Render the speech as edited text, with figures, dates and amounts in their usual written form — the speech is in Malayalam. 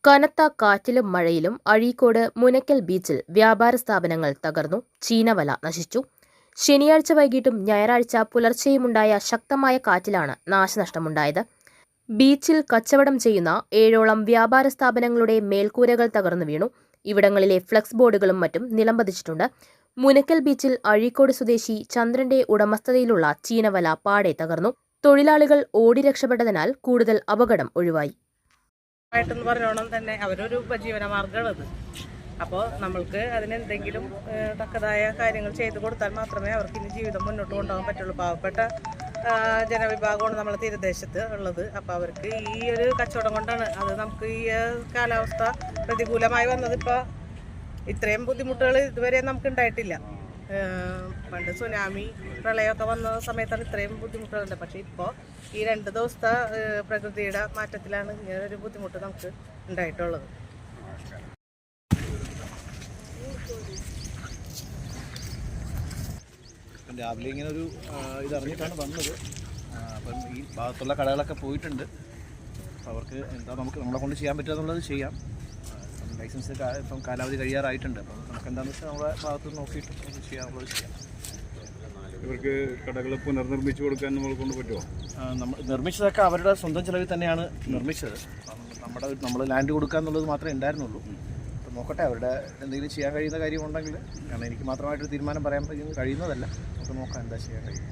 കനത്ത കാറ്റിലും മഴയിലും അഴീക്കോട് മുനക്കൽ ബീച്ചിൽ വ്യാപാര സ്ഥാപനങ്ങൾ തകർന്നു. ചീനവല നശിച്ചു. ശനിയാഴ്ച വൈകിട്ടും ഞായറാഴ്ച പുലർച്ചെയുമുണ്ടായ ശക്തമായ കാറ്റിലാണ് നാശനഷ്ടമുണ്ടായത്. ബീച്ചിൽ കച്ചവടം ചെയ്യുന്ന 7ഓളം വ്യാപാര സ്ഥാപനങ്ങളുടെ മേൽക്കൂരകൾ തകർന്നു വീണു. ഇവിടങ്ങളിലെ ഫ്ലക്സ് ബോർഡുകളും മറ്റും നിലംപതിച്ചിട്ടുണ്ട്. മുനക്കൽ ബീച്ചിൽ അഴീക്കോട് സ്വദേശി ചന്ദ്രന്റെ ഉടമസ്ഥതയിലുള്ള ചീനവല പാടെ തകർന്നു. തൊഴിലാളികൾ ഓടി രക്ഷപ്പെട്ടതിനാൽ കൂടുതൽ അപകടം ഒഴിവായി. ആയിട്ടെന്ന് പറഞ്ഞോണം തന്നെ അവരൊരു ഉപജീവന മാർഗ്ഗമാണത്. അപ്പോൾ നമ്മൾക്ക് അതിനെന്തെങ്കിലും തക്കതായ കാര്യങ്ങൾ ചെയ്തു കൊടുത്താൽ മാത്രമേ അവർക്ക് ഇനി ജീവിതം മുന്നോട്ട് കൊണ്ടുപോകാൻ പറ്റുള്ളൂ. പാവപ്പെട്ട ജനവിഭാഗമാണ് നമ്മളെ തീരദേശത്ത് ഉള്ളത്. അപ്പോൾ അവർക്ക് ഈ ഒരു കച്ചവടം കൊണ്ടാണ് അത് നമുക്ക് ഈ കാലാവസ്ഥ പ്രതികൂലമായി വന്നത്. ഇപ്പോൾ ഇത്രയും ബുദ്ധിമുട്ടുകൾ ഇതുവരെ നമുക്ക് ഉണ്ടായിട്ടില്ല. പണ്ട് സുനാമി പ്രളയമൊക്കെ വന്ന സമയത്താണ് ഇത്രയും ബുദ്ധിമുട്ടുകളുണ്ട്. പക്ഷേ ഇപ്പോൾ ഈ 2 ദിവസത്തെ പ്രകൃതിയുടെ മാറ്റത്തിലാണ് ഇങ്ങനെ ഒരു ബുദ്ധിമുട്ട് നമുക്ക് ഉണ്ടായിട്ടുള്ളത്. രാവിലെ ഇങ്ങനെ ഒരു ഇതറിഞ്ഞിട്ടാണ് വന്നത്. അപ്പം ഈ ഭാഗത്തുള്ള കടകളൊക്കെ പോയിട്ടുണ്ട്. അവർക്ക് എന്താ നമ്മളെ കൊണ്ട് ചെയ്യാൻ പറ്റുക എന്നുള്ളത് ചെയ്യാം. ലൈസൻസ് ഇപ്പം കാലാവധി കഴിയാറായിട്ടുണ്ട്. അപ്പം നമുക്ക് എന്താണെന്ന് വെച്ചാൽ നമ്മുടെ ഭാഗത്ത് നോക്കിയിട്ട് ചെയ്യാനുള്ളത് ചെയ്യാം. ഇവർക്ക് കടകൾ പുനർനിർമ്മിച്ചു കൊടുക്കാൻ നമ്മൾ കൊണ്ട് പറ്റുമോ? നിർമ്മിച്ചതൊക്കെ അവരുടെ സ്വന്തം ചിലവിൽ തന്നെയാണ് നിർമ്മിച്ചത്. നമ്മൾ ലാൻഡ് കൊടുക്കുക എന്നുള്ളത് മാത്രമേ ഉണ്ടായിരുന്നുള്ളൂ. അപ്പം നോക്കട്ടെ, അവരുടെ എന്തെങ്കിലും ചെയ്യാൻ കഴിയുന്ന കാര്യമുണ്ടെങ്കിൽ, കാരണം എനിക്ക് മാത്രമായിട്ടൊരു തീരുമാനം പറയാൻ കഴിയുന്നതല്ല. നമുക്ക് നോക്കാം എന്താ ചെയ്യാൻ കഴിയും.